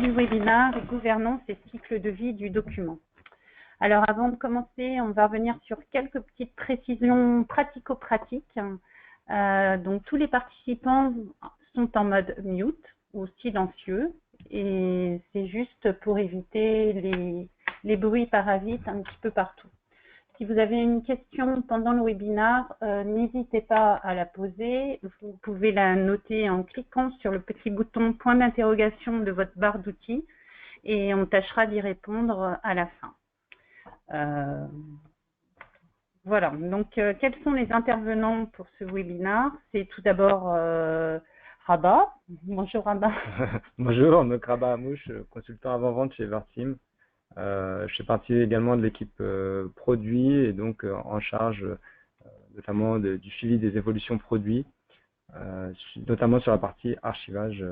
du webinaire « Gouvernance et cycle de vie du document ». Alors, avant de commencer, on va revenir sur quelques petites précisions pratico-pratiques. Donc, tous les participants sont en mode mute ou silencieux et c'est juste pour éviter les bruits parasites un petit peu partout. Si vous avez une question pendant le webinaire, n'hésitez pas à la poser. Vous pouvez la noter en cliquant sur le petit bouton point d'interrogation de votre barre d'outils et on tâchera d'y répondre à la fin. Voilà, donc quels sont les intervenants pour ce webinaire? C'est tout d'abord Rabat. Bonjour Rabat. Bonjour, donc Rabat Amouche, consultant avant-vente chez Everteam. Je fais partie également de l'équipe produit et donc en charge notamment du suivi des évolutions produits, notamment sur la partie archivage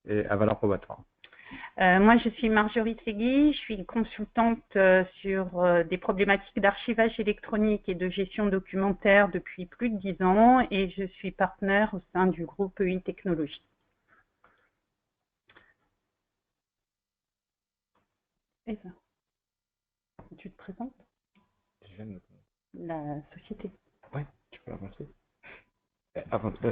et à valeur probatoire. Moi, je suis Marjorie Segui, je suis consultante sur des problématiques d'archivage électronique et de gestion documentaire depuis plus de 10 ans et je suis partenaire au sein du groupe EI Technologies. Eva, tu te présentes? La société. Oui, tu peux avancer.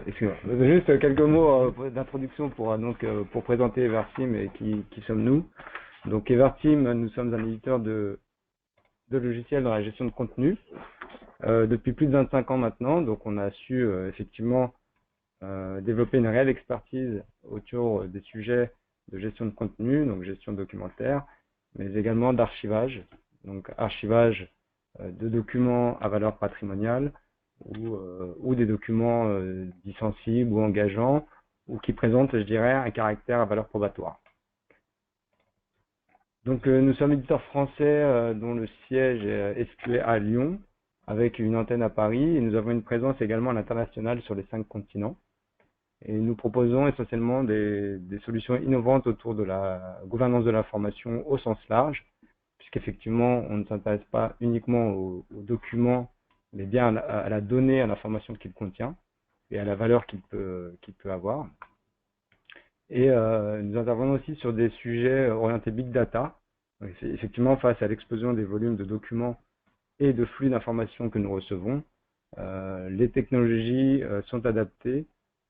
Excusez-moi, juste quelques mots d'introduction pour présenter Everteam et qui sommes-nous. Donc Everteam, nous sommes un éditeur de logiciels dans la gestion de contenu depuis plus de 25 ans maintenant. Donc on a su effectivement développer une réelle expertise autour des sujets de gestion de contenu, donc gestion documentaire, mais également d'archivage, donc archivage de documents à valeur patrimoniale ou des documents dits sensibles ou engageants ou qui présentent, je dirais, un caractère à valeur probatoire. Donc nous sommes éditeurs français dont le siège est situé à Lyon avec une antenne à Paris et nous avons une présence également à l'international sur les 5 continents. Et nous proposons essentiellement des solutions innovantes autour de la gouvernance de l'information au sens large, puisqu'effectivement, on ne s'intéresse pas uniquement aux documents, mais bien à la donnée, à l'information qu'il contient et à la valeur qu'il peut avoir. Et nous intervenons aussi sur des sujets orientés big data. Effectivement, face à l'explosion des volumes de documents et de flux d'informations que nous recevons, les technologies sont adaptées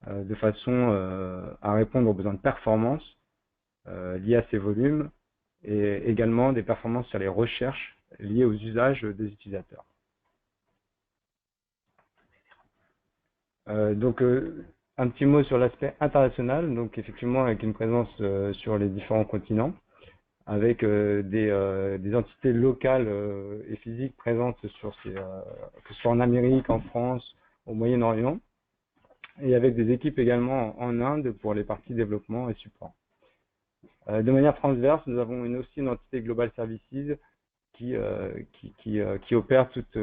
de façon à répondre aux besoins de performance liés à ces volumes et également des performances sur les recherches liées aux usages des utilisateurs. Donc, un petit mot sur l'aspect international, donc effectivement avec une présence sur les différents continents, avec des entités locales et physiques présentes que ce soit en Amérique, en France, au Moyen-Orient, et avec des équipes également en Inde pour les parties développement et support. De manière transverse, nous avons aussi une entité Global Services qui opère toutes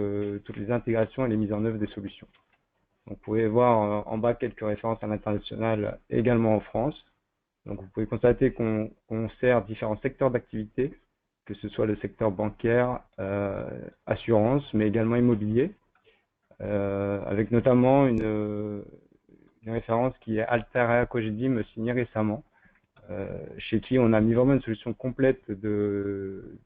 les intégrations et les mises en œuvre des solutions. Donc, vous pouvez voir en bas quelques références à l'international, également en France. Donc, vous pouvez constater qu'on sert différents secteurs d'activité, que ce soit le secteur bancaire, assurance, mais également immobilier, avec notamment une référence qui est Altera Cogedim, signée récemment, chez qui on a mis vraiment une solution complète de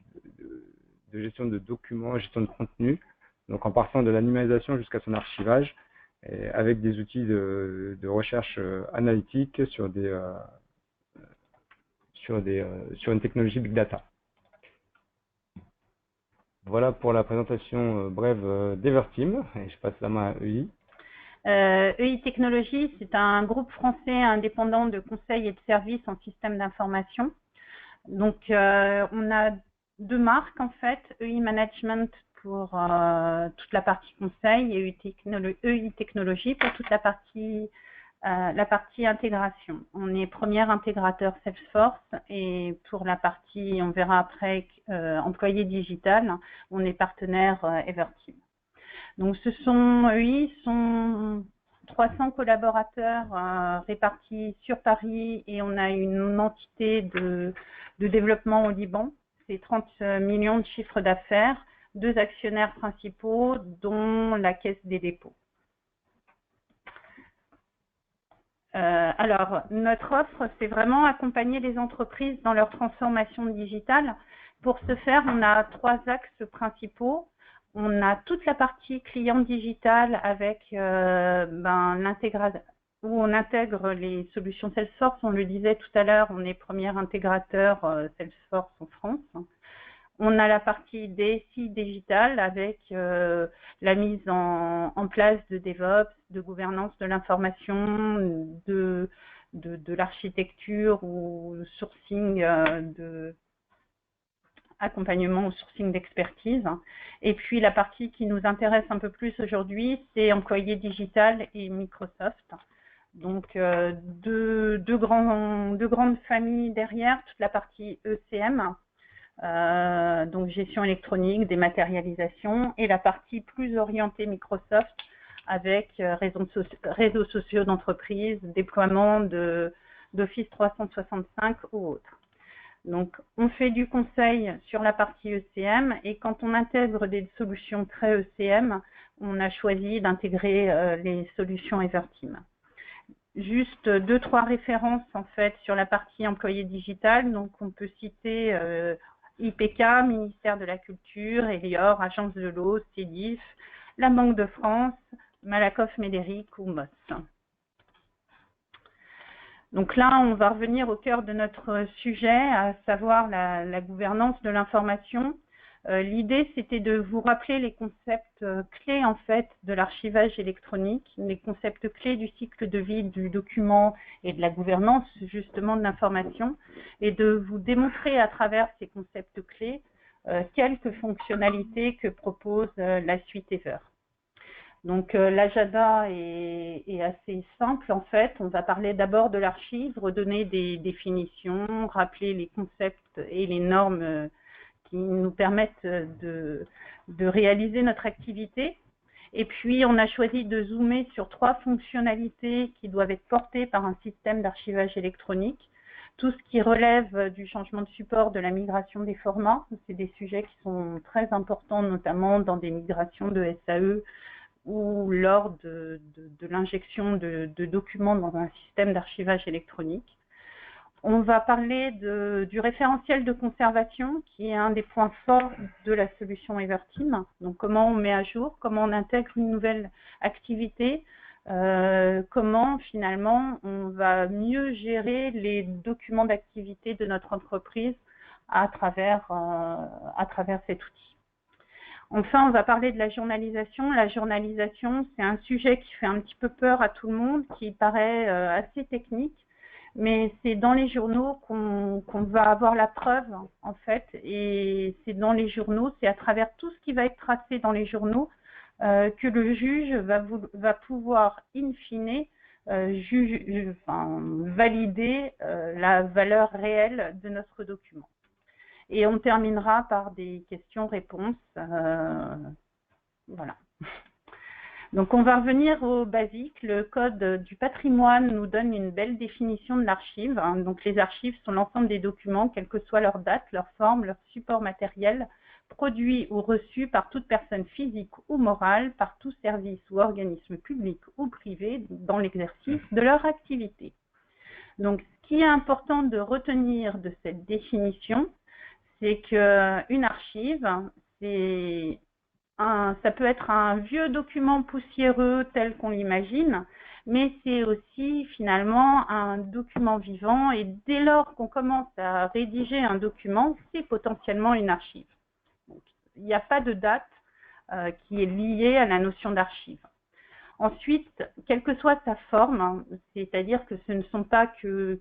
gestion de documents, gestion de contenu, donc en partant de l'anonymisation jusqu'à son archivage, et avec des outils de recherche analytique sur une technologie Big Data. Voilà pour la présentation brève d'Everteam, et je passe la main à EI. EI Technologies, c'est un groupe français indépendant de conseil et de services en système d'information. Donc, on a 2 marques en fait, EI Management pour toute la partie conseil et EI Technologies pour toute la partie intégration. On est premier intégrateur Salesforce et pour la partie, on verra après, employé digital, on est partenaire Everteam. Donc, EI sont 300 collaborateurs répartis sur Paris et on a une entité de développement au Liban. C'est 30 millions de chiffres d'affaires, 2 actionnaires principaux, dont la Caisse des dépôts. Alors, notre offre, c'est vraiment accompagner les entreprises dans leur transformation digitale. Pour ce faire, on a 3 axes principaux. On a toute la partie client digital avec l'intégration, où on intègre les solutions Salesforce. On le disait tout à l'heure, on est premier intégrateur Salesforce en France. On a la partie DSI digital avec la mise en place de DevOps, de gouvernance de l'information, de l'architecture ou sourcing accompagnement au sourcing d'expertise. Et puis la partie qui nous intéresse un peu plus aujourd'hui, c'est employé digital et Microsoft. Donc deux grandes familles derrière, toute la partie ECM, donc gestion électronique, dématérialisation, et la partie plus orientée Microsoft avec réseaux sociaux d'entreprise, déploiement d'Office 365 ou autres. Donc, on fait du conseil sur la partie ECM et quand on intègre des solutions très ECM, on a choisi d'intégrer les solutions Everteam. Juste 2-3 références en fait sur la partie employé digital. Donc, on peut citer IPK, Ministère de la Culture, Elior, Agence de l'eau, CEDIF, la Banque de France, Malakoff Médéric ou Moss. Donc là, on va revenir au cœur de notre sujet, à savoir la gouvernance de l'information. L'idée, c'était de vous rappeler les concepts clés en fait de l'archivage électronique, les concepts clés du cycle de vie du document et de la gouvernance justement de l'information, et de vous démontrer à travers ces concepts clés quelques fonctionnalités que propose la suite Ever. Donc l'agenda est assez simple en fait. On va parler d'abord de l'archive, redonner des définitions, rappeler les concepts et les normes qui nous permettent de réaliser notre activité. Et puis, on a choisi de zoomer sur 3 fonctionnalités qui doivent être portées par un système d'archivage électronique. Tout ce qui relève du changement de support, de la migration des formats, c'est des sujets qui sont très importants, notamment dans des migrations de SAE ou lors de l'injection de documents dans un système d'archivage électronique. On va parler du référentiel de conservation, qui est un des points forts de la solution Everteam. Donc, comment on met à jour, comment on intègre une nouvelle activité, comment finalement on va mieux gérer les documents d'activité de notre entreprise à travers cet outil. Enfin, on va parler de la journalisation. La journalisation, c'est un sujet qui fait un petit peu peur à tout le monde, qui paraît assez technique. Mais c'est dans les journaux qu'on va avoir la preuve, en fait, et c'est dans les journaux, c'est à travers tout ce qui va être tracé dans les journaux que le juge va pouvoir, in fine, valider la valeur réelle de notre document. Et on terminera par des questions-réponses. Voilà. Donc, on va revenir au basique. Le code du patrimoine nous donne une belle définition de l'archive. Donc, les archives sont l'ensemble des documents, quelle que soit leur date, leur forme, leur support matériel, produits ou reçus par toute personne physique ou morale, par tout service ou organisme public ou privé dans l'exercice de leur activité. Donc, ce qui est important de retenir de cette définition, c'est qu'une archive, ça peut être un vieux document poussiéreux tel qu'on l'imagine, mais c'est aussi finalement un document vivant, et dès lors qu'on commence à rédiger un document, c'est potentiellement une archive. Donc, il n'y a pas de date qui est liée à la notion d'archive. Ensuite, quelle que soit sa forme, c'est-à-dire que ce ne sont pas que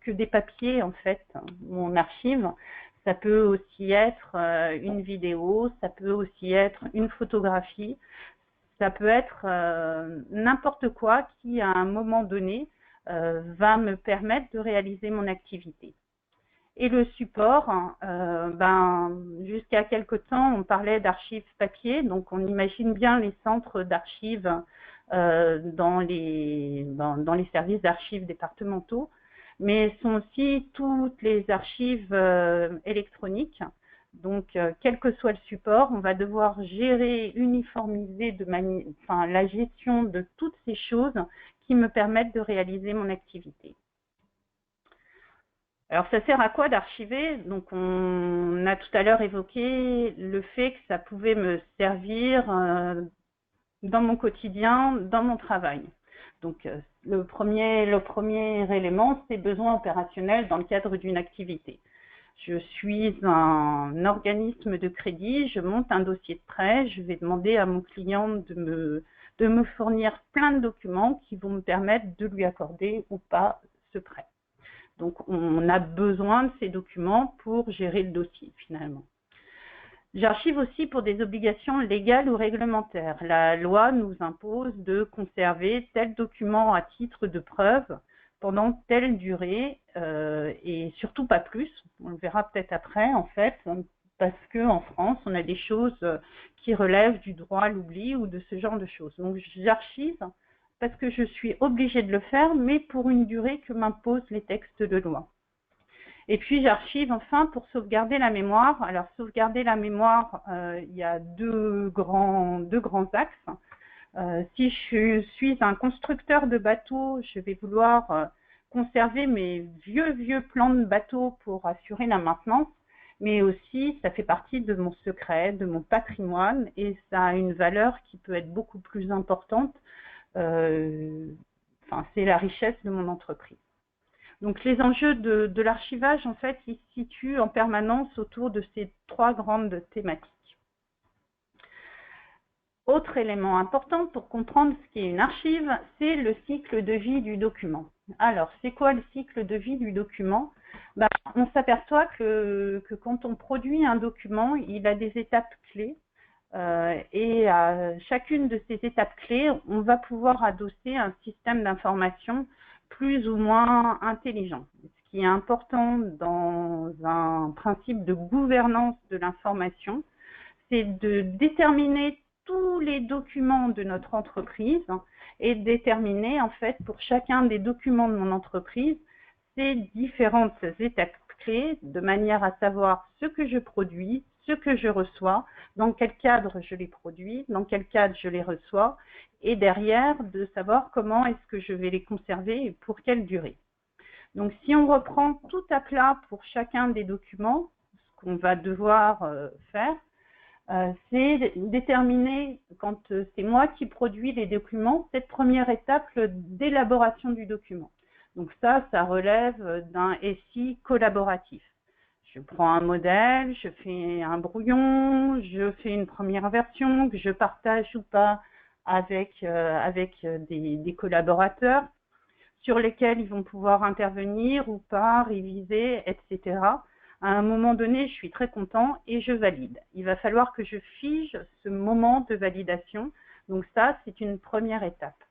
des papiers en fait où on archive. Ça peut aussi être une vidéo, ça peut aussi être une photographie, ça peut être n'importe quoi qui, à un moment donné, va me permettre de réaliser mon activité. Et le support, jusqu'à quelque temps, on parlait d'archives papier, donc on imagine bien les centres d'archives dans les services d'archives départementaux, mais sont aussi toutes les archives électroniques. Donc, quel que soit le support, on va devoir gérer, uniformiser la gestion de toutes ces choses qui me permettent de réaliser mon activité. Alors, ça sert à quoi d'archiver? Donc, on a tout à l'heure évoqué le fait que ça pouvait me servir dans mon quotidien, dans mon travail. Donc, le premier élément, c'est besoin opérationnel dans le cadre d'une activité. Je suis un organisme de crédit, je monte un dossier de prêt, je vais demander à mon client de me fournir plein de documents qui vont me permettre de lui accorder ou pas ce prêt. Donc, on a besoin de ces documents pour gérer le dossier, finalement. J'archive aussi pour des obligations légales ou réglementaires. La loi nous impose de conserver tel document à titre de preuve pendant telle durée et surtout pas plus. On le verra peut-être après, en fait, parce qu'en France, on a des choses qui relèvent du droit à l'oubli ou de ce genre de choses. Donc, j'archive parce que je suis obligée de le faire, mais pour une durée que m'imposent les textes de loi. Et puis, j'archive enfin pour sauvegarder la mémoire. Alors, sauvegarder la mémoire, il y a deux grands axes. Si je suis un constructeur de bateaux, je vais vouloir conserver mes vieux plans de bateaux pour assurer la maintenance, mais aussi, ça fait partie de mon secret, de mon patrimoine, et ça a une valeur qui peut être beaucoup plus importante. C'est la richesse de mon entreprise. Donc, les enjeux de l'archivage, en fait, ils se situent en permanence autour de ces trois grandes thématiques. Autre élément important pour comprendre ce qu'est une archive, c'est le cycle de vie du document. Alors, c'est quoi le cycle de vie du document? On s'aperçoit que quand on produit un document, il a des étapes clés. Et à chacune de ces étapes clés, on va pouvoir adosser un système d'information plus ou moins intelligent. Ce qui est important dans un principe de gouvernance de l'information, c'est de déterminer tous les documents de notre entreprise et déterminer en fait pour chacun des documents de mon entreprise ces différentes étapes clés de manière à savoir ce que je produis, ce que je reçois, dans quel cadre je les produis, dans quel cadre je les reçois, et derrière de savoir comment est-ce que je vais les conserver et pour quelle durée. Donc si on reprend tout à plat pour chacun des documents, ce qu'on va devoir faire, c'est déterminer, quand c'est moi qui produis les documents, cette première étape d'élaboration du document. Donc ça relève d'un SI collaboratif. Je prends un modèle, je fais un brouillon, je fais une première version que je partage ou pas avec des collaborateurs sur lesquels ils vont pouvoir intervenir ou pas, réviser, etc. À un moment donné, je suis très content et je valide. Il va falloir que je fige ce moment de validation. Donc ça, c'est une première étape.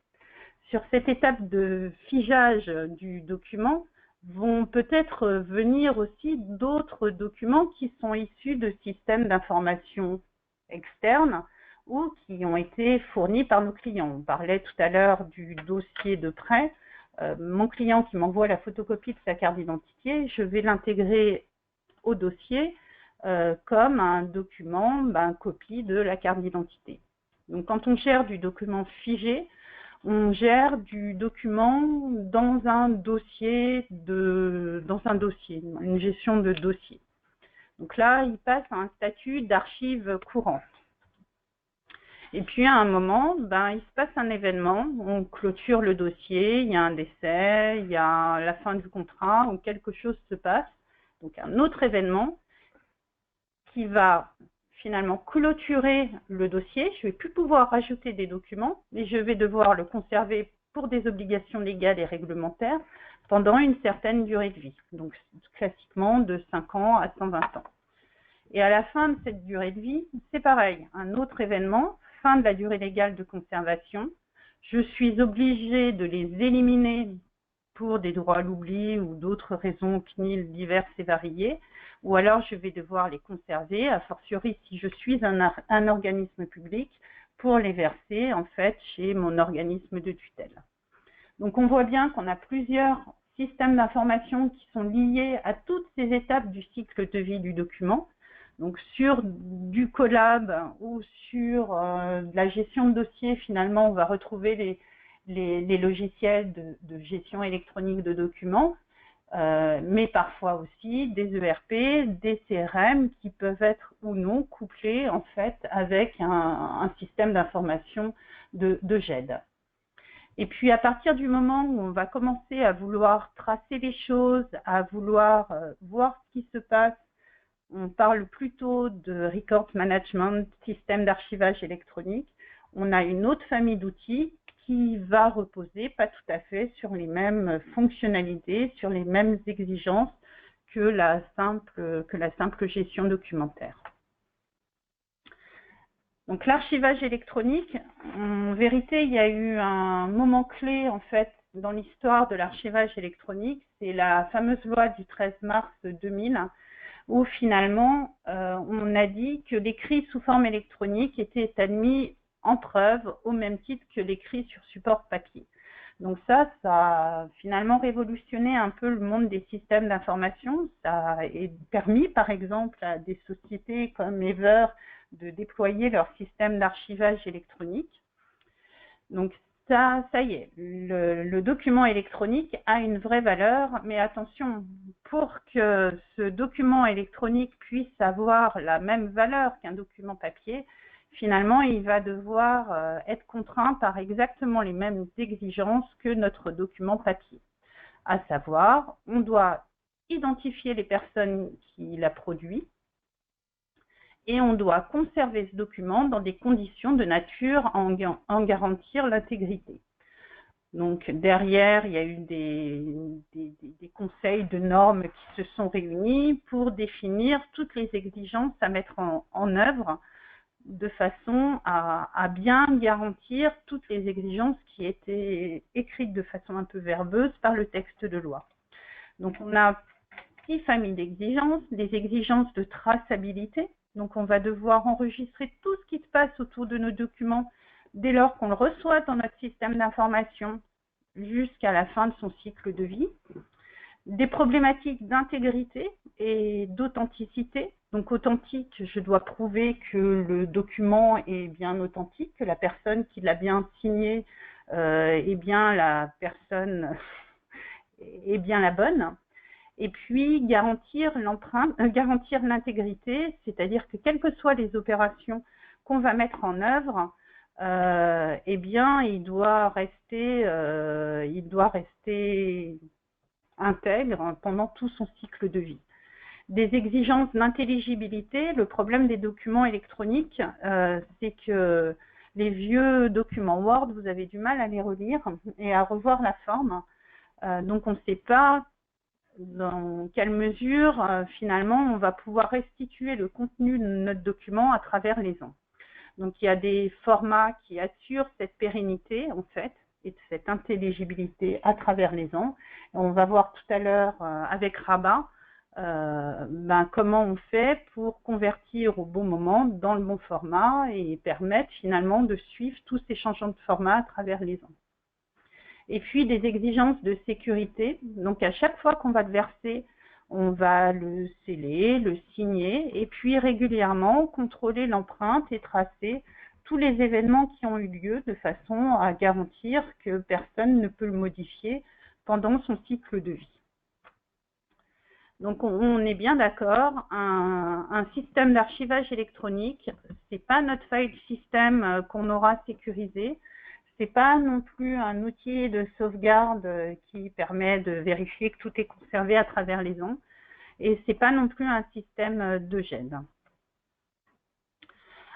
Sur cette étape de figeage du document, vont peut-être venir aussi d'autres documents qui sont issus de systèmes d'information externes ou qui ont été fournis par nos clients. On parlait tout à l'heure du dossier de prêt. Mon client qui m'envoie la photocopie de sa carte d'identité, je vais l'intégrer au dossier comme un document, copie de la carte d'identité. Donc, quand on gère du document figé, on gère du document dans un dossier, une gestion de dossier. Donc là, il passe à un statut d'archive courante. Et puis, à un moment, il se passe un événement, on clôture le dossier, il y a un décès, il y a la fin du contrat, ou quelque chose se passe. Donc, un autre événement qui va finalement clôturer le dossier. Je ne vais plus pouvoir rajouter des documents, mais je vais devoir le conserver pour des obligations légales et réglementaires pendant une certaine durée de vie. Donc, classiquement, de 5 ans à 120 ans. Et à la fin de cette durée de vie, c'est pareil. Un autre événement, fin de la durée légale de conservation. Je suis obligée de les éliminer pour des droits à l'oubli ou d'autres raisons CNIL diverses et variées, ou alors je vais devoir les conserver, a fortiori si je suis un organisme public, pour les verser en fait chez mon organisme de tutelle. Donc on voit bien qu'on a plusieurs systèmes d'information qui sont liés à toutes ces étapes du cycle de vie du document. Donc sur du collab ou sur de la gestion de dossier, finalement on va retrouver les logiciels de gestion électronique de documents, mais parfois aussi des ERP, des CRM qui peuvent être ou non couplés en fait avec un système d'information de GED. Et puis à partir du moment où on va commencer à vouloir tracer les choses, à vouloir voir ce qui se passe, on parle plutôt de record management, système d'archivage électronique. On a une autre famille d'outils qui va reposer pas tout à fait sur les mêmes fonctionnalités, sur les mêmes exigences que la simple gestion documentaire. Donc l'archivage électronique, en vérité, il y a eu un moment clé en fait dans l'histoire de l'archivage électronique, c'est la fameuse loi du 13 mars 2000 où finalement on a dit que l'écrit sous forme électronique était admis en preuve au même titre que l'écrit sur support papier. Donc ça a finalement révolutionné un peu le monde des systèmes d'information. Ça a permis par exemple à des sociétés comme Ever de déployer leur système d'archivage électronique. Donc ça y est, le document électronique a une vraie valeur, mais attention, pour que ce document électronique puisse avoir la même valeur qu'un document papier, finalement, il va devoir être contraint par exactement les mêmes exigences que notre document papier. À savoir, on doit identifier les personnes qui l'a produit et on doit conserver ce document dans des conditions de nature à en garantir l'intégrité. Donc derrière, il y a eu des conseils de normes qui se sont réunis pour définir toutes les exigences à mettre en œuvre de façon à bien garantir toutes les exigences qui étaient écrites de façon un peu verbeuse par le texte de loi. Donc on a 6 familles d'exigences, des exigences de traçabilité. Donc on va devoir enregistrer tout ce qui se passe autour de nos documents dès lors qu'on le reçoit dans notre système d'information jusqu'à la fin de son cycle de vie. Des problématiques d'intégrité et d'authenticité. Donc authentique, je dois prouver que le document est bien authentique, que la personne qui l'a bien signé est bien la personne, est bien la bonne. Et puis garantir l'intégrité, c'est-à-dire que quelles que soient les opérations qu'on va mettre en œuvre, eh bien il doit rester intègre pendant tout son cycle de vie. Des exigences d'intelligibilité, le problème des documents électroniques, c'est que les vieux documents Word, vous avez du mal à les relire et à revoir la forme. Donc on ne sait pas dans quelle mesure finalement on va pouvoir restituer le contenu de notre document à travers les ans. Donc il y a des formats qui assurent cette pérennité en fait et cette intelligibilité à travers les ans. Et on va voir tout à l'heure avec Rabat comment on fait pour convertir au bon moment dans le bon format et permettre finalement de suivre tous ces changements de format à travers les ans. Et puis des exigences de sécurité. Donc à chaque fois qu'on va le verser, on va le sceller, le signer et puis régulièrement contrôler l'empreinte et tracer tous les événements qui ont eu lieu de façon à garantir que personne ne peut le modifier pendant son cycle de vie. Donc on est bien d'accord, un système d'archivage électronique, c'est pas notre file system qu'on aura sécurisé, c'est pas non plus un outil de sauvegarde qui permet de vérifier que tout est conservé à travers les ans, et c'est pas non plus un système de GED.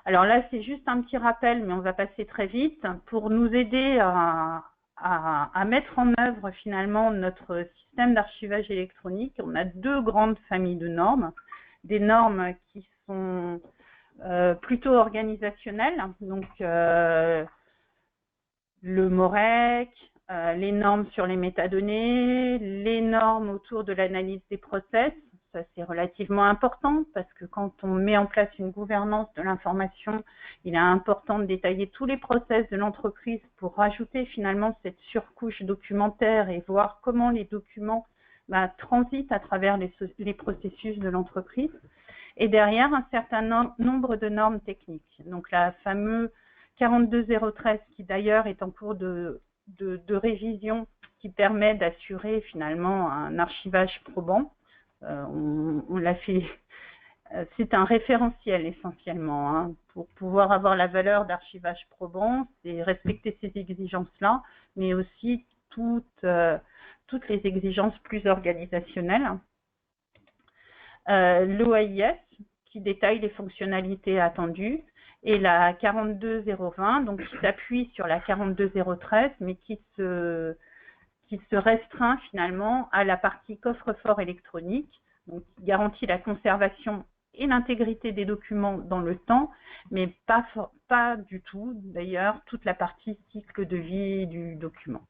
Alors là, c'est juste un petit rappel, mais on va passer très vite. Pour nous aider à mettre en œuvre finalement notre système d'archivage électronique, on a 2 grandes familles de normes. Des normes qui sont plutôt organisationnelles, donc le MOREC, les normes sur les métadonnées, les normes autour de l'analyse des process. Ça, c'est relativement important parce que quand on met en place une gouvernance de l'information, il est important de détailler tous les process de l'entreprise pour rajouter finalement cette surcouche documentaire et voir comment les documents transitent à travers les processus de l'entreprise. Et derrière, un certain nombre de normes techniques. Donc, la fameuse 42013 qui d'ailleurs est en cours de de révision qui permet d'assurer finalement un archivage probant. On l'a fait, c'est un référentiel essentiellement, hein, pour pouvoir avoir la valeur d'archivage probant, c'est respecter ces exigences-là, mais aussi toutes les exigences plus organisationnelles. L'OAIS qui détaille les fonctionnalités attendues, et la 42020, donc qui s'appuie sur la 42013, mais qui se restreint finalement à la partie coffre-fort électronique, donc qui garantit la conservation et l'intégrité des documents dans le temps, mais pas du tout, d'ailleurs, toute la partie cycle de vie du document.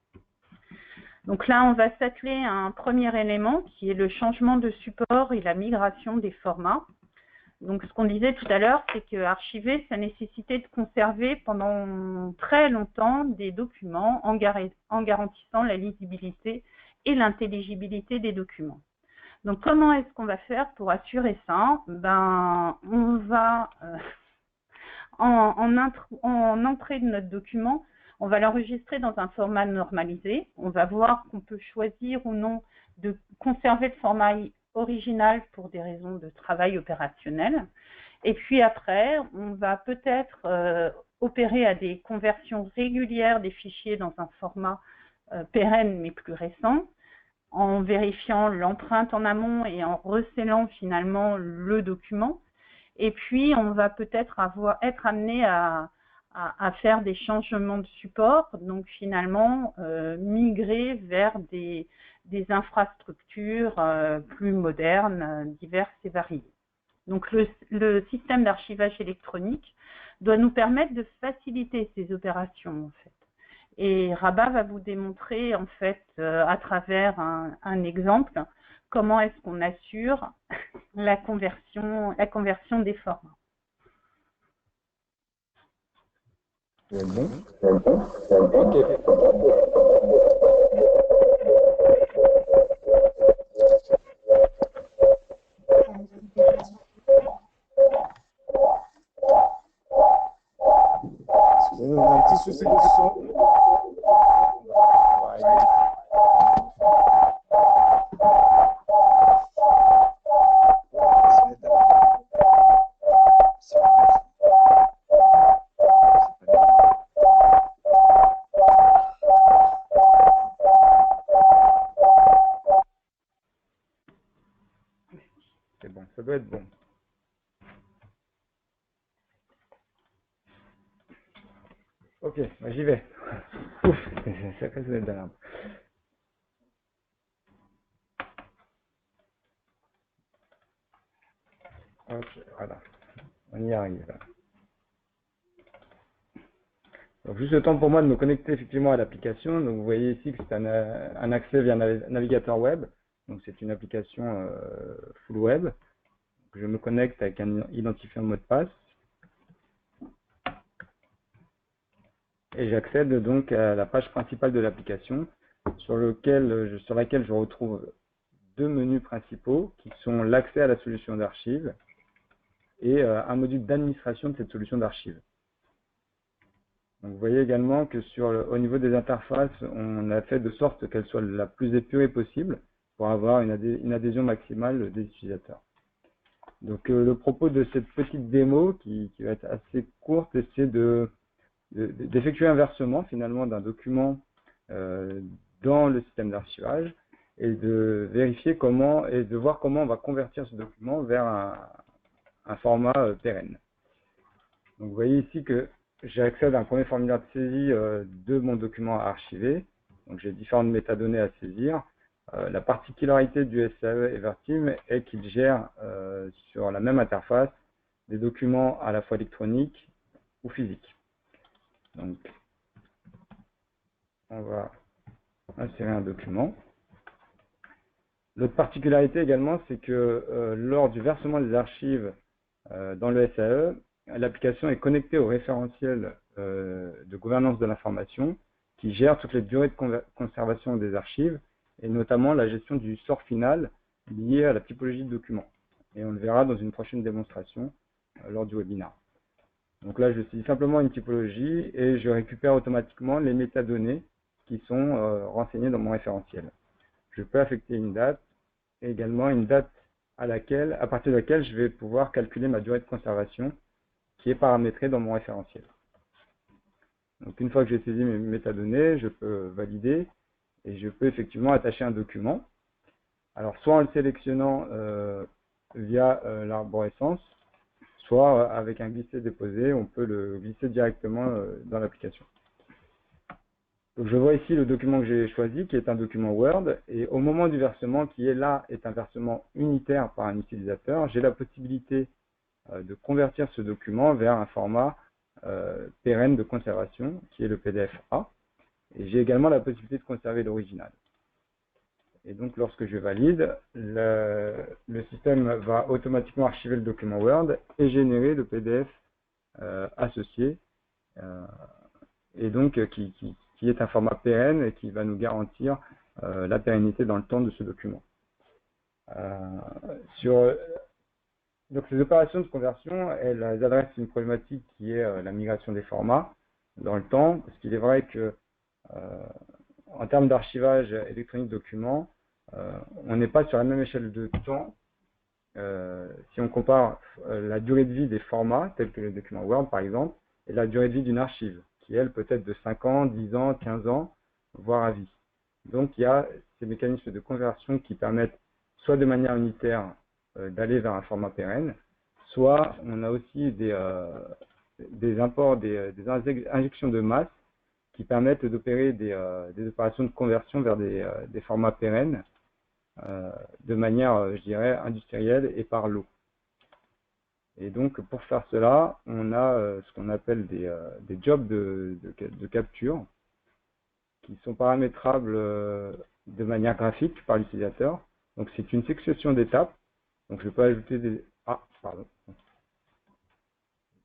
Donc là, on va s'atteler à un premier élément qui est le changement de support et la migration des formats. Donc, ce qu'on disait tout à l'heure, c'est que archiver, ça nécessitait de conserver pendant très longtemps des documents en garantissant la lisibilité et l'intelligibilité des documents. Donc, comment est-ce qu'on va faire pour assurer ça? On va, en entrée de notre document, on va l'enregistrer dans un format normalisé. On va voir qu'on peut choisir ou non de conserver le format original pour des raisons de travail opérationnel. Et puis après, on va peut-être opérer à des conversions régulières des fichiers dans un format pérenne mais plus récent, en vérifiant l'empreinte en amont et en recélant finalement le document. Et puis, on va peut-être être amené à faire des changements de support, donc finalement migrer vers des infrastructures plus modernes, diverses et variées. Donc le système d'archivage électronique doit nous permettre de faciliter ces opérations en fait. Et Rabat va vous démontrer en fait à travers un exemple comment est-ce qu'on assure la conversion des formats. C'est bon. Ok. Excusez-nous, on a un petit souci de son. C'est bon, ça doit être bon. Ok, j'y vais. Ouf, c'est sacré sonnette d'alarme. Ok, voilà. On y arrive. Donc, juste le temps pour moi de me connecter effectivement à l'application. Donc, vous voyez ici que c'est un accès via navigateur web. Donc, c'est une application full web. Donc, je me connecte avec un identifiant mot de passe. Et j'accède donc à la page principale de l'application sur laquelle je retrouve deux menus principaux qui sont l'accès à la solution d'archives et un module d'administration de cette solution d'archives. Donc, vous voyez également que au niveau des interfaces, on a fait de sorte qu'elles soient la plus épurée possible pour avoir une adhésion maximale des utilisateurs. Donc, le propos de cette petite démo qui va être assez courte, c'est d'effectuer un versement finalement d'un document dans le système d'archivage et de vérifier comment et de voir comment on va convertir ce document vers un format pérenne. Donc, vous voyez ici que j'ai accès à un premier formulaire de saisie de mon document à archiver. Donc, j'ai différentes métadonnées à saisir. La particularité du SAE Everteam est qu'il gère sur la même interface des documents à la fois électroniques ou physiques. Donc, on va insérer un document. L'autre particularité également, c'est que lors du versement des archives dans le SAE, l'application est connectée au référentiel de gouvernance de l'information qui gère toutes les durées de conservation des archives et notamment la gestion du sort final lié à la typologie de document. Et on le verra dans une prochaine démonstration lors du webinaire. Donc là, je saisis simplement une typologie et je récupère automatiquement les métadonnées qui sont renseignés dans mon référentiel. Je peux affecter une date et également une date à partir de laquelle je vais pouvoir calculer ma durée de conservation qui est paramétrée dans mon référentiel. Donc une fois que j'ai saisi mes métadonnées, je peux valider et je peux effectivement attacher un document. Alors soit en le sélectionnant via l'arborescence, soit avec un glisser-déposer, on peut le glisser directement dans l'application. Donc je vois ici le document que j'ai choisi, qui est un document Word, et au moment du versement, qui est là, est un versement unitaire par un utilisateur, j'ai la possibilité de convertir ce document vers un format pérenne de conservation, qui est le PDF-A, et j'ai également la possibilité de conserver l'original. Et donc lorsque je valide, le système va automatiquement archiver le document Word et générer le PDF associé, et donc qui est un format pérenne et qui va nous garantir la pérennité dans le temps de ce document. Donc ces opérations de conversion, elles adressent une problématique qui est la migration des formats dans le temps, parce qu'il est vrai que en termes d'archivage électronique de documents, on n'est pas sur la même échelle de temps si on compare la durée de vie des formats, tels que le document Word par exemple, et la durée de vie d'une archive, qui elle peut être de 5 ans, 10 ans, 15 ans, voire à vie. Donc il y a ces mécanismes de conversion qui permettent soit de manière unitaire d'aller vers un format pérenne, soit on a aussi des imports, des injections de masse qui permettent d'opérer des opérations de conversion vers des formats pérennes de manière, je dirais, industrielle et par lot. Et donc, pour faire cela, on a ce qu'on appelle des jobs de capture qui sont paramétrables de manière graphique par l'utilisateur. Donc, c'est une succession d'étapes. Donc, je peux ajouter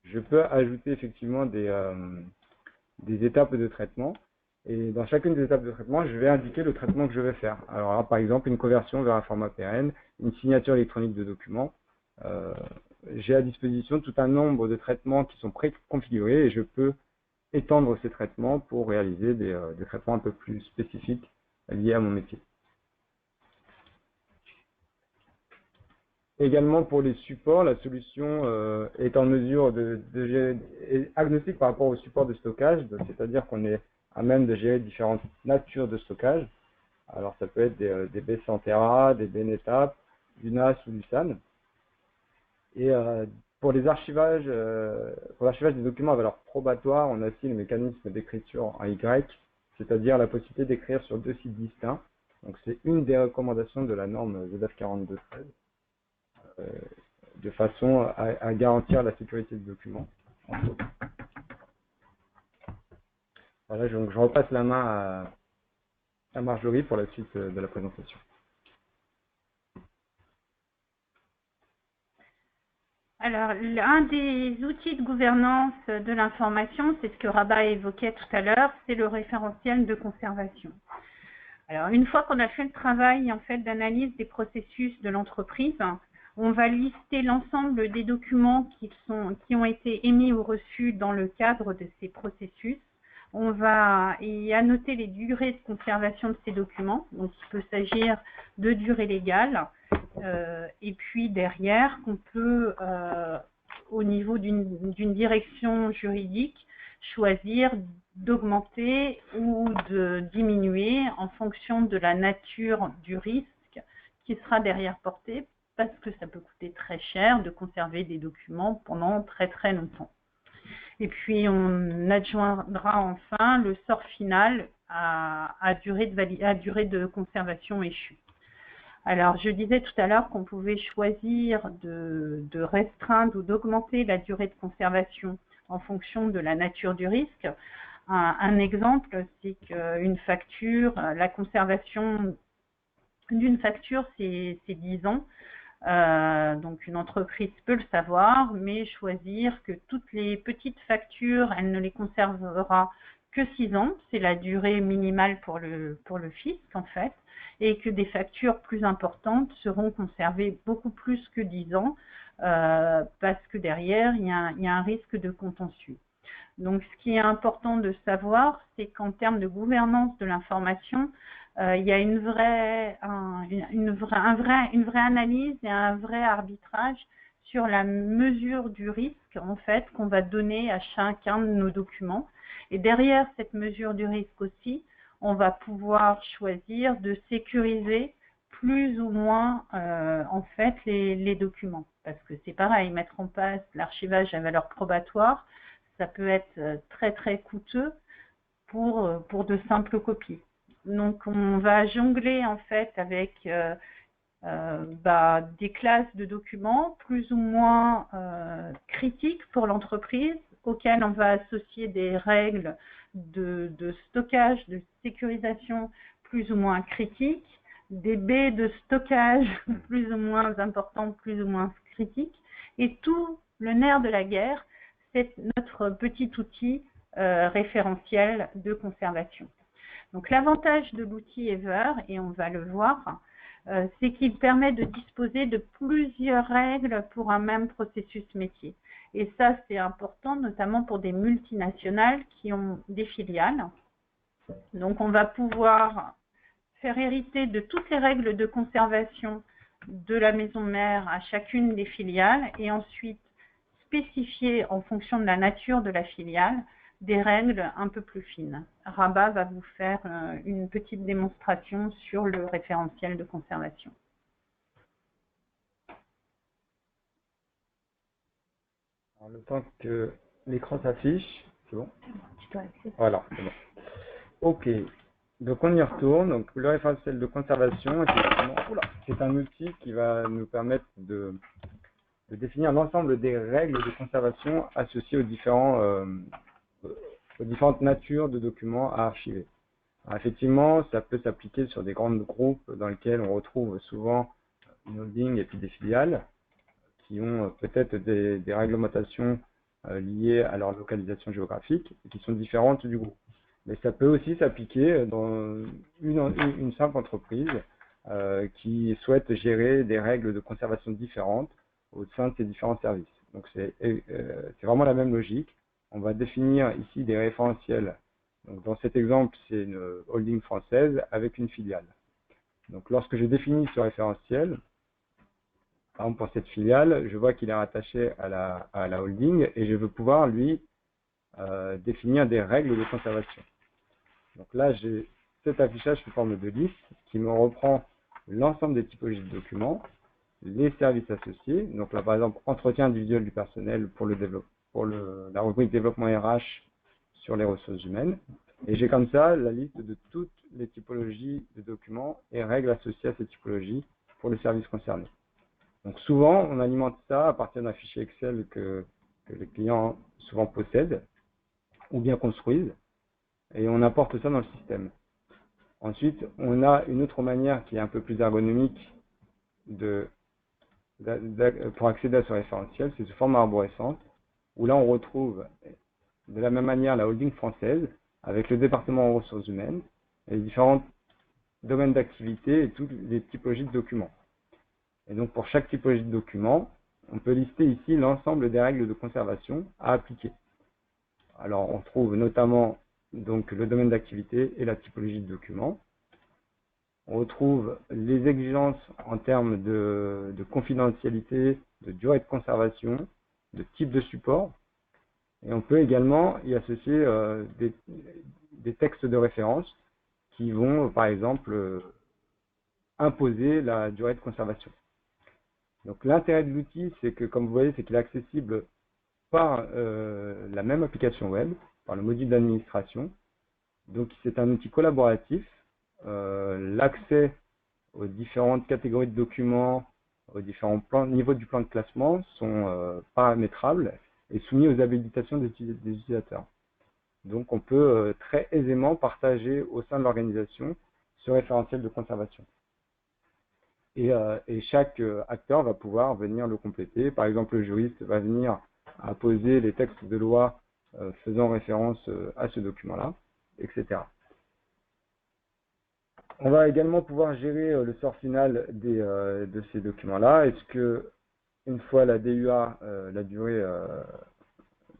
Je peux ajouter effectivement des étapes de traitement. Et dans chacune des étapes de traitement, je vais indiquer le traitement que je vais faire. Alors là, par exemple, une conversion vers un format pérenne, une signature électronique de document. J'ai à disposition tout un nombre de traitements qui sont préconfigurés et je peux étendre ces traitements pour réaliser des traitements un peu plus spécifiques liés à mon métier. Également pour les supports, la solution est en mesure est agnostique par rapport au support de stockage, c'est-à-dire qu'on est à même de gérer différentes natures de stockage. Alors ça peut être des BC en Tera, des BNetApp, du NAS ou du SAN. Et pour l'archivage des documents à valeur probatoire, on a aussi le mécanisme d'écriture en Y, c'est-à-dire la possibilité d'écrire sur 2 sites distincts. Donc c'est une des recommandations de la norme ZF4213, de façon à garantir la sécurité du document. Voilà, donc je repasse la main à Marjorie pour la suite de la présentation. Alors, l'un des outils de gouvernance de l'information, c'est ce que Rabat évoquait tout à l'heure, c'est le référentiel de conservation. Alors, une fois qu'on a fait le travail en fait d'analyse des processus de l'entreprise, on va lister l'ensemble des documents qui ont été émis ou reçus dans le cadre de ces processus. On va y annoter les durées de conservation de ces documents. Donc, il peut s'agir de durée légale. Et puis derrière, qu'on peut, au niveau d'une direction juridique, choisir d'augmenter ou de diminuer en fonction de la nature du risque qui sera derrière porté, parce que ça peut coûter très cher de conserver des documents pendant très très longtemps. Et puis on adjoindra enfin le sort final à durée de conservation échue. Alors, je disais tout à l'heure qu'on pouvait choisir de restreindre ou d'augmenter la durée de conservation en fonction de la nature du risque. Un exemple, c'est qu'une facture, la conservation d'une facture, c'est 10 ans. Donc, une entreprise peut le savoir, mais choisir que toutes les petites factures, elle ne les conservera que 6 ans. C'est la durée minimale pour le fisc, en fait. Et que des factures plus importantes seront conservées beaucoup plus que 10 ans parce que derrière, il y a un risque de contentieux. Donc, ce qui est important de savoir, c'est qu'en termes de gouvernance de l'information, il y a une vraie analyse et un vrai arbitrage sur la mesure du risque, en fait, qu'on va donner à chacun de nos documents. Et derrière cette mesure du risque aussi, on va pouvoir choisir de sécuriser plus ou moins en fait les documents. Parce que c'est pareil, mettre en place l'archivage à valeur probatoire, ça peut être très très coûteux pour de simples copies. Donc on va jongler en fait avec des classes de documents plus ou moins critiques pour l'entreprise, auxquelles on va associer des règles de stockage, de sécurisation plus ou moins critiques, des baies de stockage plus ou moins importantes, plus ou moins critiques, et tout le nerf de la guerre, c'est notre petit outil référentiel de conservation. Donc l'avantage de l'outil Ever, et on va le voir, c'est qu'il permet de disposer de plusieurs règles pour un même processus métier. Et ça, c'est important, notamment pour des multinationales qui ont des filiales. Donc on va pouvoir faire hériter de toutes les règles de conservation de la maison mère à chacune des filiales et ensuite spécifier en fonction de la nature de la filiale des règles un peu plus fines. Rabat va vous faire une petite démonstration sur le référentiel de conservation. En même temps que l'écran s'affiche, c'est bon? Tu dois accéder. Voilà, c'est bon. Ok, donc on y retourne. Donc le référentiel de conservation, c'est un outil qui va nous permettre de définir l'ensemble des règles de conservation associées aux différentes natures de documents à archiver. Alors, effectivement, ça peut s'appliquer sur des grands groupes dans lesquels on retrouve souvent une holding et puis des filiales qui ont peut-être des réglementations liées à leur localisation géographique et qui sont différentes du groupe. Mais ça peut aussi s'appliquer dans une simple entreprise qui souhaite gérer des règles de conservation différentes au sein de ses différents services. Donc c'est vraiment la même logique. On va définir ici des référentiels. Donc dans cet exemple, c'est une holding française avec une filiale. Donc lorsque je définis ce référentiel, par exemple pour cette filiale, je vois qu'il est rattaché à la holding et je veux pouvoir lui définir des règles de conservation. Donc là, j'ai cet affichage sous forme de liste qui me reprend l'ensemble des typologies de documents, les services associés. Donc là, par exemple, entretien individuel du personnel pour la rubrique développement RH sur les ressources humaines. Et j'ai comme ça la liste de toutes les typologies de documents et règles associées à ces typologies pour le service concerné. Donc souvent, on alimente ça à partir d'un fichier Excel que les clients souvent possèdent ou bien construisent, et on apporte ça dans le système. Ensuite, on a une autre manière qui est un peu plus ergonomique pour accéder à ce référentiel, c'est sous forme arborescente, où là on retrouve de la même manière la holding française, avec le département aux ressources humaines, et les différents domaines d'activité et toutes les typologies de documents. Et donc pour chaque typologie de document, on peut lister ici l'ensemble des règles de conservation à appliquer. Alors on trouve notamment donc le domaine d'activité et la typologie de document. On retrouve les exigences en termes de confidentialité, de durée de conservation, de type de support. Et on peut également y associer des textes de référence qui vont, par exemple, imposer la durée de conservation. Donc l'intérêt de l'outil, c'est que, comme vous voyez, c'est qu'il est accessible par la même application web, par le module d'administration. Donc c'est un outil collaboratif. L'accès aux différentes catégories de documents, aux différents niveaux du plan de classement sont paramétrables et soumis aux habilitations des utilisateurs. Donc on peut très aisément partager au sein de l'organisation ce référentiel de conservation. Et chaque acteur va pouvoir venir le compléter. Par exemple, le juriste va venir apposer les textes de loi faisant référence à ce document-là, etc. On va également pouvoir gérer le sort final de ces documents-là. Est-ce que, une fois la DUA, la durée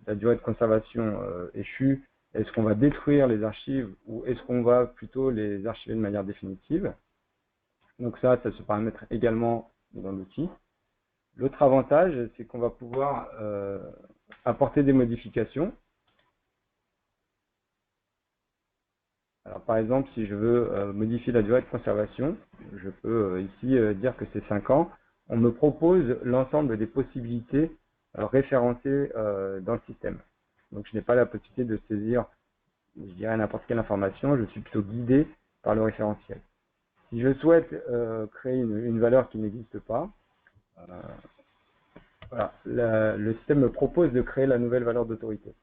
la durée de conservation échue, est-ce qu'on va détruire les archives ou est-ce qu'on va plutôt les archiver de manière définitive? Donc ça se paramètre également dans l'outil. L'autre avantage, c'est qu'on va pouvoir apporter des modifications. Alors, par exemple, si je veux modifier la durée de conservation, je peux ici dire que c'est 5 ans. On me propose l'ensemble des possibilités référencées dans le système. Donc, je n'ai pas la possibilité de saisir, je dirais, n'importe quelle information. Je suis plutôt guidé par le référentiel. Si je souhaite créer une valeur qui n'existe pas, voilà, le système me propose de créer la nouvelle valeur d'autorité.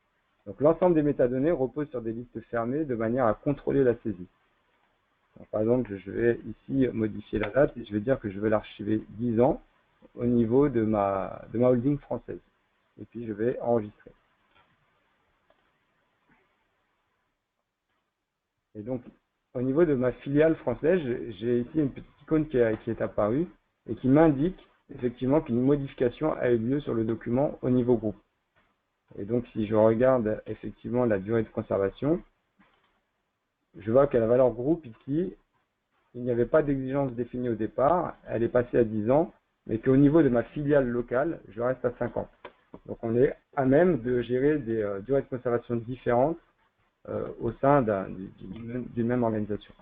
Donc l'ensemble des métadonnées repose sur des listes fermées de manière à contrôler la saisie. Donc, par exemple, je vais ici modifier la date et je vais dire que je vais l'archiver 10 ans au niveau de ma holding française. Et puis je vais enregistrer. Et donc, au niveau de ma filiale française, j'ai ici une petite icône qui est apparue et qui m'indique effectivement qu'une modification a eu lieu sur le document au niveau groupe. Et donc, si je regarde effectivement la durée de conservation, je vois qu'à la valeur groupe ici, il n'y avait pas d'exigence définie au départ, elle est passée à 10 ans, mais qu'au niveau de ma filiale locale, je reste à 5 ans. Donc, on est à même de gérer des durées de conservation différentes au sein d'une même organisation.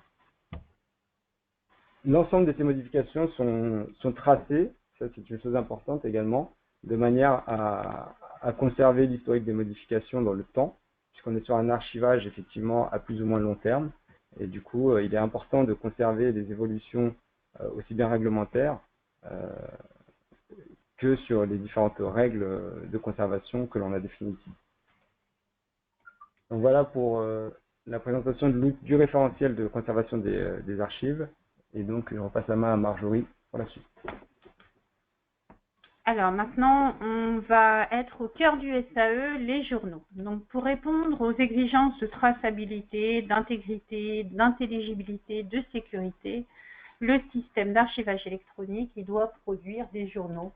L'ensemble de ces modifications sont tracées, ça c'est une chose importante également, de manière à conserver l'historique des modifications dans le temps, puisqu'on est sur un archivage effectivement à plus ou moins long terme. Et du coup, il est important de conserver des évolutions aussi bien réglementaires que sur les différentes règles de conservation que l'on a définies ici. Donc voilà pour la présentation du référentiel de conservation des archives. Et donc, je repasse la main à Marjorie pour la suite. Alors maintenant, on va être au cœur du SAE, les journaux. Donc pour répondre aux exigences de traçabilité, d'intégrité, d'intelligibilité, de sécurité, le système d'archivage électronique, il doit produire des journaux.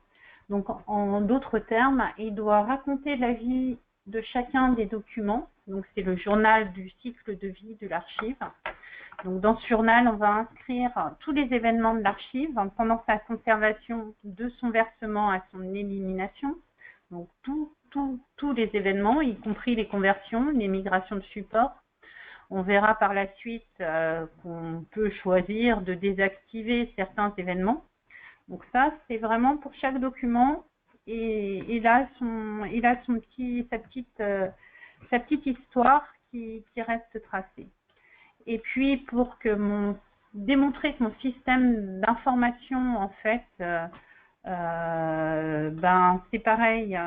Donc en d'autres termes, il doit raconter la vie de chacun des documents. Donc c'est le journal du cycle de vie de l'archive. Donc, dans ce journal, on va inscrire tous les événements de l'archive pendant sa conservation, de son versement à son élimination. Donc, tous les événements, y compris les conversions, les migrations de support. On verra par la suite qu'on peut choisir de désactiver certains événements. Donc, ça, c'est vraiment pour chaque document. Et il a sa petite histoire qui reste tracée. Et puis, pour démontrer que mon système d'information, en fait, c'est pareil,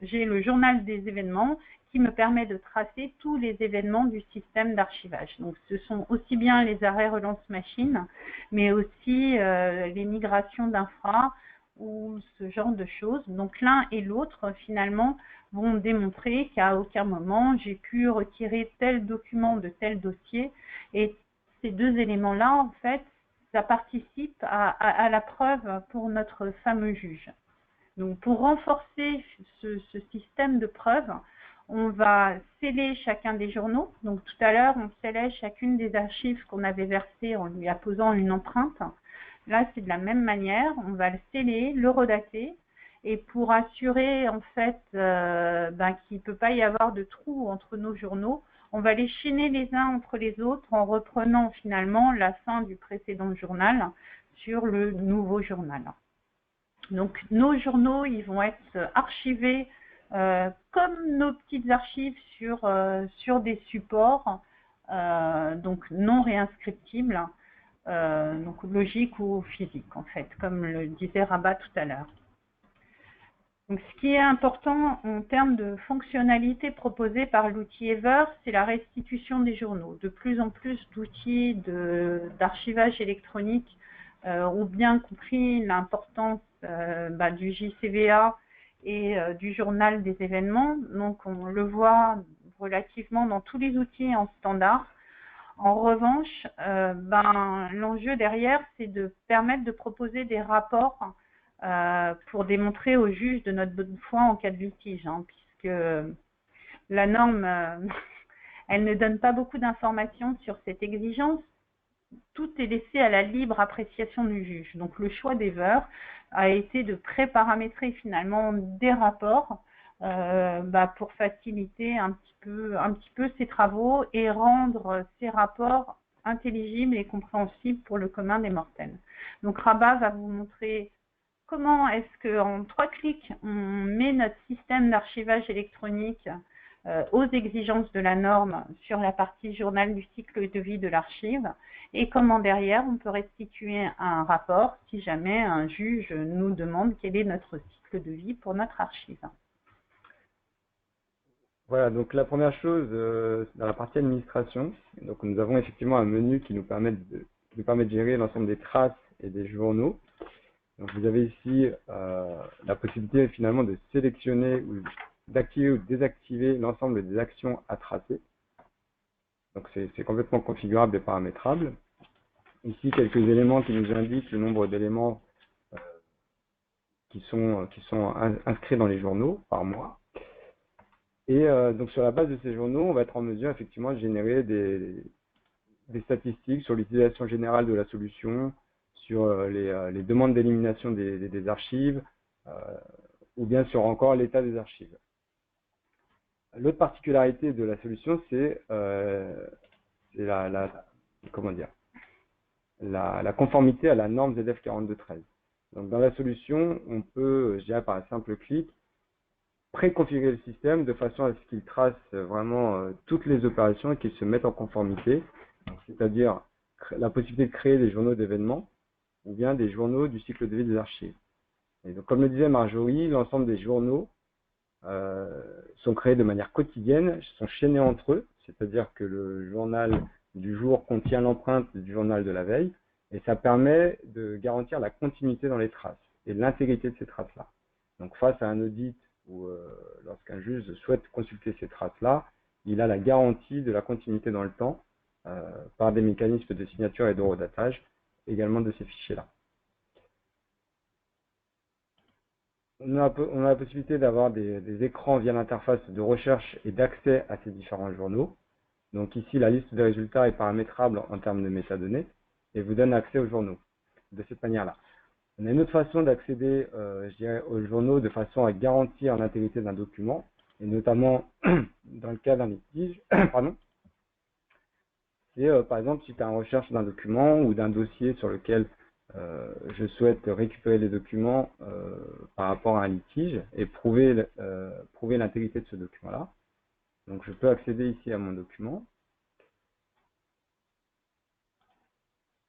j'ai le journal des événements qui me permet de tracer tous les événements du système d'archivage. Donc, ce sont aussi bien les arrêts relance machine, mais aussi les migrations d'infra ou ce genre de choses. Donc, l'un et l'autre, finalement, vont démontrer qu'à aucun moment j'ai pu retirer tel document de tel dossier. Et ces deux éléments-là, en fait, ça participe à la preuve pour notre fameux juge. Donc, pour renforcer ce système de preuve, on va sceller chacun des journaux. Donc, tout à l'heure, on scellait chacune des archives qu'on avait versées en lui apposant une empreinte. Là, c'est de la même manière. On va le sceller, le redater. Et pour assurer en fait qu'il ne peut pas y avoir de trou entre nos journaux, on va les chaîner les uns entre les autres en reprenant finalement la fin du précédent journal sur le nouveau journal. Donc nos journaux, ils vont être archivés comme nos petites archives sur des supports donc non réinscriptibles, donc logiques ou physiques en fait, comme le disait Rabat tout à l'heure. Donc, ce qui est important en termes de fonctionnalités proposées par l'outil Ever, c'est la restitution des journaux. De plus en plus d'outils d'archivage électronique ont bien compris l'importance du JCVA et du journal des événements. Donc, on le voit relativement dans tous les outils en standard. En revanche, l'enjeu derrière, c'est de permettre de proposer des rapports pour démontrer au juge de notre bonne foi en cas de litige, que la norme, elle ne donne pas beaucoup d'informations sur cette exigence. Tout est laissé à la libre appréciation du juge. Donc le choix d'Ever a été de préparamétrer finalement des rapports pour faciliter un petit peu ces travaux et rendre ces rapports intelligibles et compréhensibles pour le commun des mortels. Donc Rabat va vous montrer comment est-ce qu'en 3 clics, on met notre système d'archivage électronique aux exigences de la norme sur la partie journal du cycle de vie de l'archive et comment derrière on peut restituer un rapport si jamais un juge nous demande quel est notre cycle de vie pour notre archive. Voilà, donc la première chose, dans la partie administration, donc nous avons effectivement un menu qui nous permet de gérer l'ensemble des traces et des journaux. Donc vous avez ici la possibilité finalement de sélectionner ou d'activer ou désactiver l'ensemble des actions à tracer. Donc c'est complètement configurable et paramétrable. Ici, quelques éléments qui nous indiquent le nombre d'éléments qui sont inscrits dans les journaux par mois. Et donc sur la base de ces journaux, on va être en mesure effectivement de générer des statistiques sur l'utilisation générale de la solution, sur les demandes d'élimination des archives, ou bien sur encore l'état des archives. L'autre particularité de la solution, c'est la conformité à la norme ZF 4213. Donc dans la solution, on peut, je dirais par un simple clic, préconfigurer le système de façon à ce qu'il trace vraiment toutes les opérations et qu'il se mette en conformité, c'est-à-dire la possibilité de créer des journaux d'événements ou bien des journaux du cycle de vie des archives. Et donc, comme le disait Marjorie, l'ensemble des journaux sont créés de manière quotidienne, sont chaînés entre eux, c'est-à-dire que le journal du jour contient l'empreinte du journal de la veille, et ça permet de garantir la continuité dans les traces et l'intégrité de ces traces-là. Donc face à un audit ou lorsqu'un juge souhaite consulter ces traces-là, il a la garantie de la continuité dans le temps par des mécanismes de signature et d'horodatage également de ces fichiers-là. On a la possibilité d'avoir des écrans via l'interface de recherche et d'accès à ces différents journaux. Donc ici, la liste des résultats est paramétrable en termes de métadonnées et vous donne accès aux journaux de cette manière-là. On a une autre façon d'accéder aux journaux de façon à garantir l'intégrité d'un document, et notamment dans le cas d'un litige. Pardon. C'est par exemple si tu as une recherche d'un document ou d'un dossier sur lequel je souhaite récupérer les documents par rapport à un litige et prouver l'intégrité de ce document-là. Donc je peux accéder ici à mon document.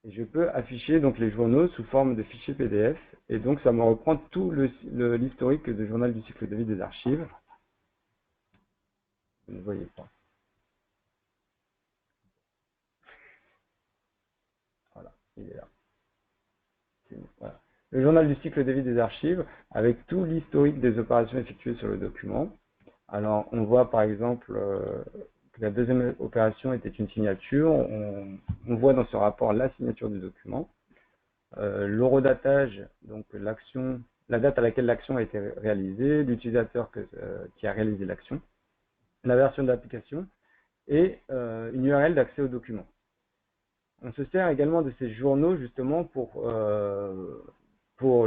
Et je peux afficher donc les journaux sous forme de fichier PDF. Et donc ça me reprend tout l'historique du journal du cycle de vie des archives. Vous ne voyez pas. Voilà, il est là. Voilà. Le journal du cycle de vie des archives avec tout l'historique des opérations effectuées sur le document. Alors, on voit par exemple que la deuxième opération était une signature. On voit dans ce rapport la signature du document. L'horodatage, donc l'action, la date à laquelle l'action a été réalisée, l'utilisateur qui a réalisé l'action, la version de l'application et une URL d'accès au document. On se sert également de ces journaux justement pour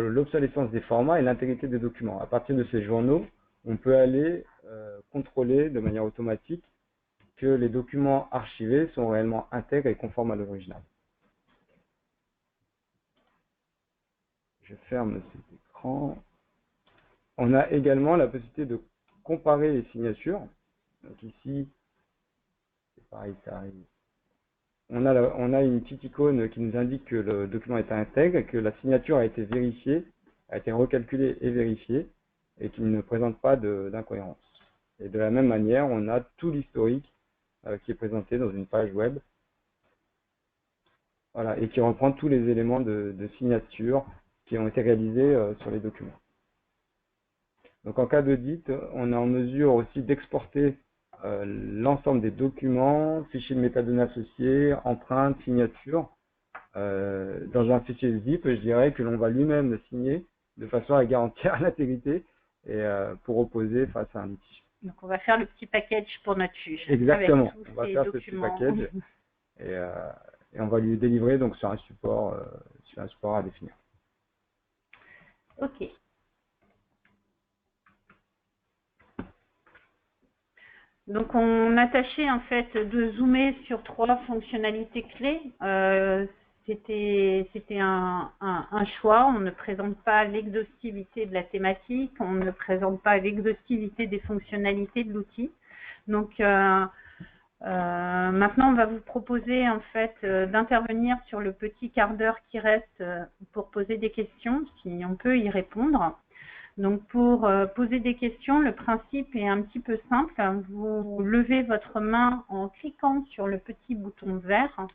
l'obsolescence des formats et l'intégrité des documents. À partir de ces journaux, on peut aller contrôler de manière automatique que les documents archivés sont réellement intègres et conformes à l'original. Je ferme cet écran. On a également la possibilité de comparer les signatures. Donc ici, c'est pareil, ça arrive. On a une petite icône qui nous indique que le document est intègre, que la signature a été vérifiée, a été recalculée et vérifiée, et qu'il ne présente pas d'incohérence. Et de la même manière, on a tout l'historique qui est présenté dans une page web, voilà, et qui reprend tous les éléments de signature qui ont été réalisés sur les documents. Donc en cas d'audit, on est en mesure aussi d'exporter l'ensemble des documents, fichiers de métadonnées associés, empreintes, signatures, dans un fichier zip, je dirais, que l'on va lui-même signer de façon à garantir l'intégrité et pour opposer face à un litige. Donc, on va faire le petit package pour notre juge. Exactement. Avec tous On va ces faire documents. ce petit package et on va lui délivrer donc sur un support à définir. OK. Donc, on a tâché en fait de zoomer sur 3 fonctionnalités clés. C'était un choix. On ne présente pas l'exhaustivité de la thématique, on ne présente pas l'exhaustivité des fonctionnalités de l'outil. Donc, maintenant, on va vous proposer en fait d'intervenir sur le petit quart d'heure qui reste pour poser des questions, si on peut y répondre. Donc, pour poser des questions, le principe est un petit peu simple. Vous levez votre main en cliquant sur le petit bouton vert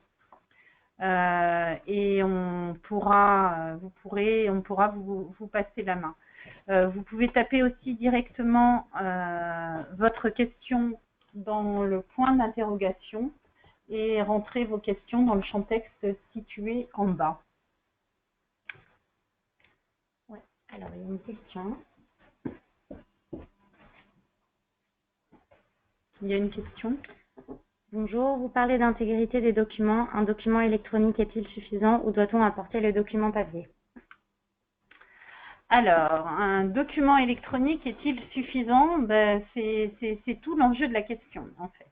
et on pourra vous passer la main. Vous pouvez taper aussi directement votre question dans le point d'interrogation et rentrer vos questions dans le champ texte situé en bas. Ouais. Alors, il y a une question. Il y a une question. Bonjour, vous parlez d'intégrité des documents. Un document électronique est-il suffisant ou doit-on apporter le document papier? Alors, un document électronique est-il suffisant? C'est tout l'enjeu de la question, en fait.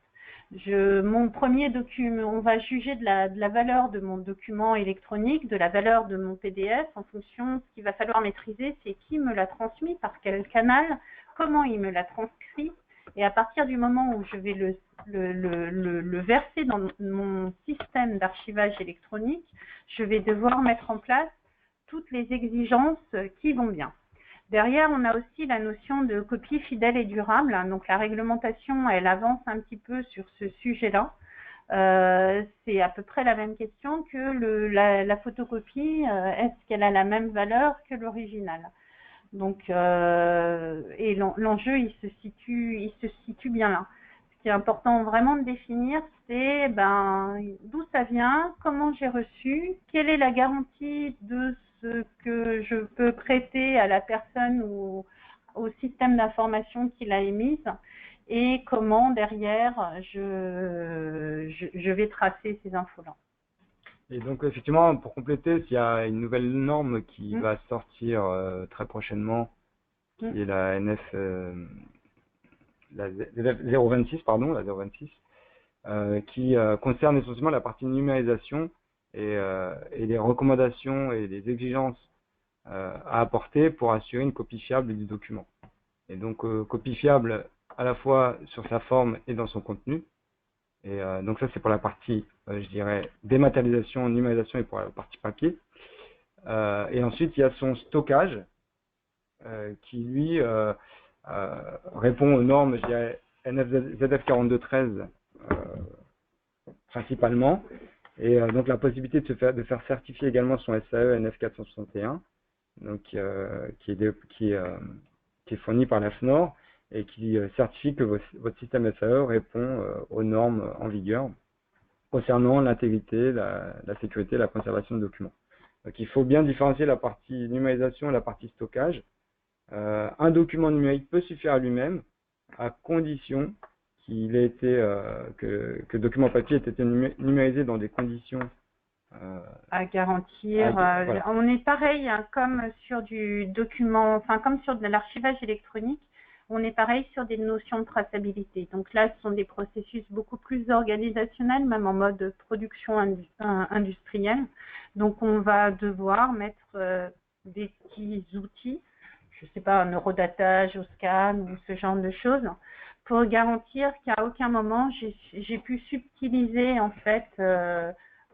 Mon premier document, on va juger de la valeur de mon document électronique, de la valeur de mon PDF, en fonction, ce qu'il va falloir maîtriser, c'est qui me l'a transmis, par quel canal, comment il me l'a transcrit, et à partir du moment où je vais le verser dans mon système d'archivage électronique, je vais devoir mettre en place toutes les exigences qui vont bien. Derrière, on a aussi la notion de copie fidèle et durable. Donc, la réglementation, elle avance un petit peu sur ce sujet-là. C'est à peu près la même question que la photocopie. Est-ce qu'elle a la même valeur que l'original? Donc, et l'enjeu, il se situe bien là. Ce qui est important vraiment de définir, c'est d'où ça vient, comment j'ai reçu, quelle est la garantie de ce que je peux prêter à la personne ou au système d'information qui l'a émise et comment derrière je vais tracer ces infos-là. Et donc, effectivement, pour compléter, s'il y a une nouvelle norme qui va sortir très prochainement, qui est la NF, la 026, pardon, la 026, qui concerne essentiellement la partie numérisation et les recommandations et les exigences à apporter pour assurer une copie fiable du document. Et donc, copie fiable à la fois sur sa forme et dans son contenu. Et donc ça, c'est pour la partie, je dirais, dématérialisation, numérisation et pour la partie papier. Et ensuite, il y a son stockage qui, lui, répond aux normes, je dirais, ZF4213 principalement. Et donc la possibilité de faire certifier également son SAE NF461, donc, qui est fourni par la FNOR et qui certifie que votre système SAE répond aux normes en vigueur concernant l'intégrité, la sécurité et la conservation de documents. Donc il faut bien différencier la partie numérisation et la partie stockage. Un document numérique peut suffire à lui-même à condition qu'il ait été, que le document papier ait été numérisé dans des conditions à garantir. Voilà. On est pareil hein, comme sur du document, enfin comme sur de l'archivage électronique, on est pareil sur des notions de traçabilité. Donc là, ce sont des processus beaucoup plus organisationnels, même en mode production industrielle. Donc on va devoir mettre des petits outils, je ne sais pas, un eurodatage, au scan ou ce genre de choses, pour garantir qu'à aucun moment j'ai pu subtiliser en fait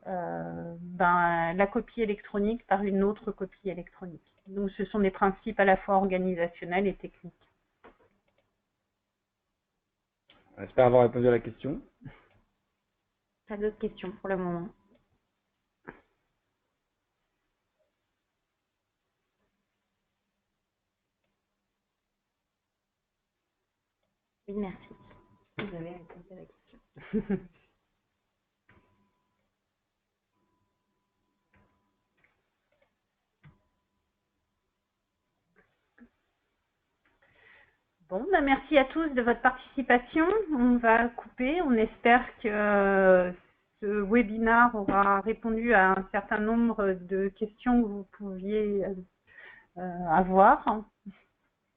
la copie électronique par une autre copie électronique. Donc ce sont des principes à la fois organisationnels et techniques. J'espère avoir répondu à la question. Pas d'autres questions pour le moment. Oui, merci. Vous avez répondu à la question. Bon, bah, merci à tous de votre participation. On va couper. On espère que ce webinaire aura répondu à un certain nombre de questions que vous pouviez avoir.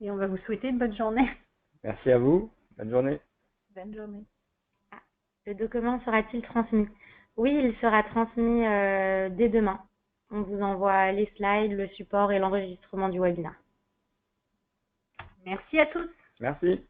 Et on va vous souhaiter une bonne journée. Merci à vous. Bonne journée. Bonne journée. Le document sera-t-il transmis? Oui, il sera transmis dès demain. On vous envoie les slides, le support et l'enregistrement du webinaire. Merci à tous. Merci.